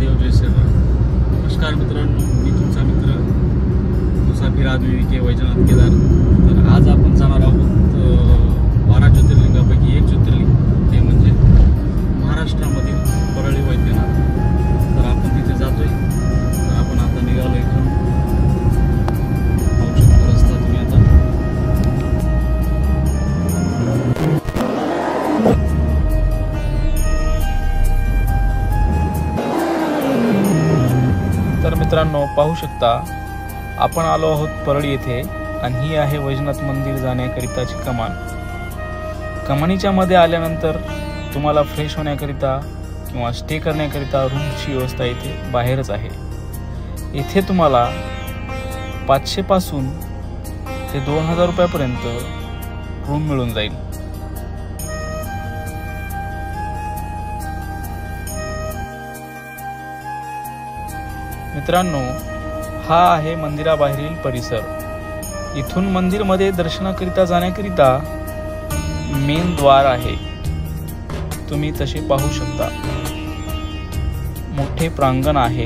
महादेव जय श्रीराम। नमस्कार मित्रांनो, मी तुमचा मित्र मुसाफिर आदमी विके वैजनाथ केदार। तर आज आपण जाणार आहोत 12 ज्योतिर्लिंगापैकी एक ज्योतिर्लिंग, ते म्हणजे महाराष्ट्रामधील परळी वैद्यनाथ। तर आपण तिथे जातोय। तर आपण आता निघालो इथून। पाहू शकता रस्ता तुम्ही आता। तर मित्रांनो, पाहू शकता आपण आलो आहोत परळी येथे आणि ही आहे वैजनाथ मंदिर जाण्याकरिताची कमान। कमानीच्या मध्ये आल्यानंतर तुम्हाला फ्रेश होण्याकरिता किंवा स्टे करण्याकरिता रूमची व्यवस्था इथे बाहेरच आहे। इथे तुम्हाला 500 पासून ते 2000 रुपयापर्यंत रूम मिळून जाईल। मित्रांनो, हा आहे मंदिराबाहेरील परिसर। इथून मंदिरमध्ये दर्शनाकरिता जाण्याकरिता मेन द्वार आहे, तुम्ही तसे पाहू शकता। मोठे प्रांगण आहे।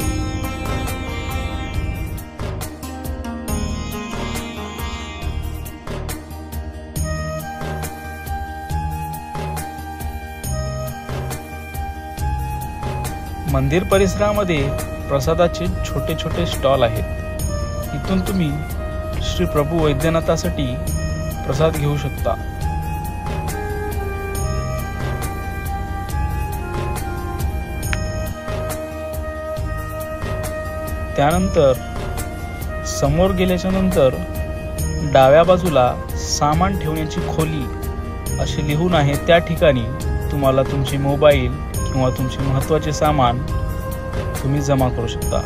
मंदिर परिसरामध्ये प्रसादाचे छोटे छोटे स्टॉल आहेत। इथून तुम्ही श्री प्रभू वैद्यनाथासाठी प्रसाद घेऊ शकता। त्यानंतर समोर गेल्याच्या नंतर डाव्या बाजूला सामान ठेवण्याची खोली असे लिहून आहे। त्या ठिकाणी तुम्हाला तुमचे मोबाईल किंवा तुमचे महत्त्वाचे सामान तुम्ही जमा करू शकता।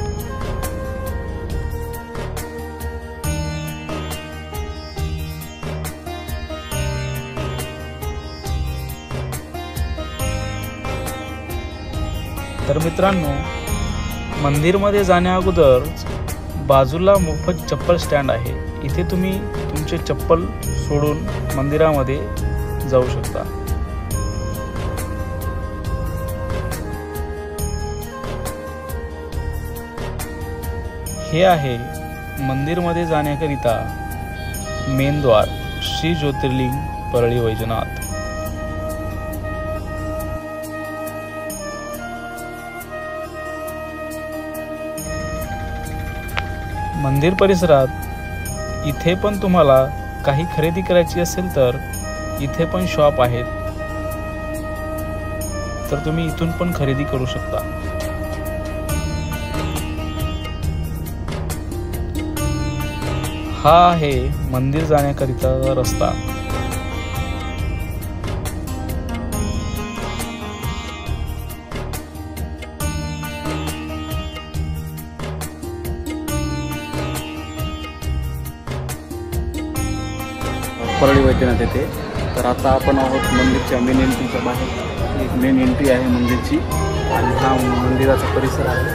तर मित्रांनो, मंदिरमध्ये जाण्या अगोदर बाजूला मोफत चप्पल स्टँड आहे। इथे तुम्ही तुमचे चप्पल सोडून मंदिरामध्ये जाऊ शकता। हे आहे मंदिरमध्ये जाण्याकरिता मेन द्वार, श्री ज्योतिर्लिंग परळी वैजनाथ। मंदिर परिसरात इथे पण तुम्हाला काही खरेदी करायची असेल तर इथे पण शॉप आहेत, तर तुम्ही इथून पण खरेदी करू शकता। हा आहे मंदिर जाण्याकरिता रस्ता। परळी वैद्यनाथ येथे। तर आता आपण आहोत मंदिरच्या मेन एंट्रीच्या बाहेर। एक मेन एंट्री आहे मंदिरची आणि हा मंदिराचा परिसर आहे।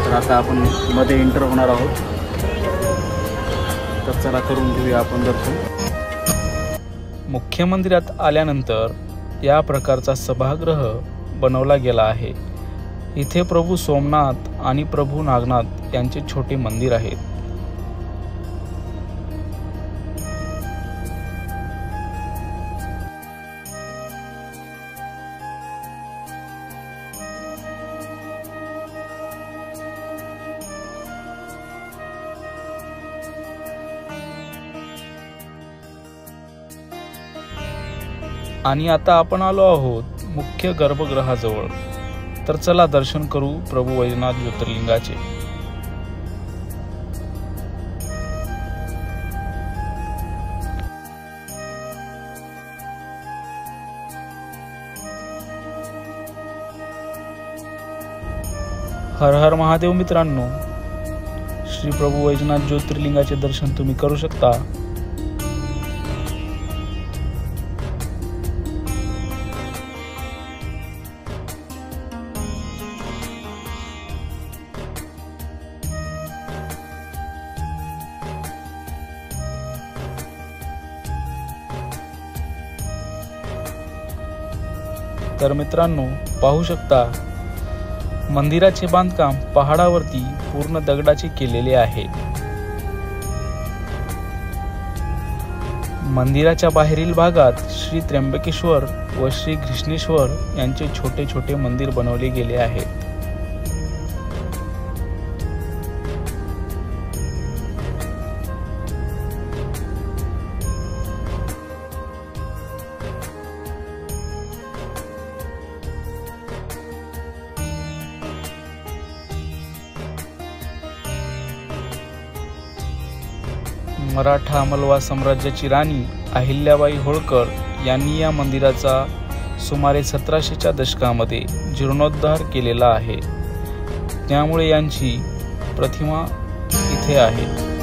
तर आता आपण मध्ये एंटर होणार आहोत। तर चला करून घेऊया आपण दर्शन। मुख्य मंदिरात आल्यानंतर या प्रकारचा सभागृह बनवला गेला आहे। इथे प्रभू सोमनाथ आणि प्रभू नागनाथ यांचे छोटे मंदिर आहेत। आणि आता आपण आलो आहोत मुख्य गर्भगृहाजवळ। तर चला दर्शन करू प्रभू वैजनाथ ज्योतिर्लिंगाचे। हर हर महादेव। मित्रांनो, श्री प्रभू वैजनाथ ज्योतिर्लिंगाचे दर्शन तुम्ही करू शकता। तर मित्रांनो पाहू शकता मंदिराचे बांधकाम पहाडावरती पूर्ण दगडाचे केलेले आहे. मंदिराच्या बाहेरील भागात श्री त्र्यंबकेश्वर व श्री घृष्णेश्वर यांचे छोटे छोटे मंदिर बनवले गेले आहेत. मराठा मलवा साम्राज्याची राणी अहिल्याबाई होळकर यांनी या मंदिराचा सुमारे 1700च्या दशकामध्ये जीर्णोद्धार केलेला आहे. त्यामुळे यांची प्रतिमा इथे आहे.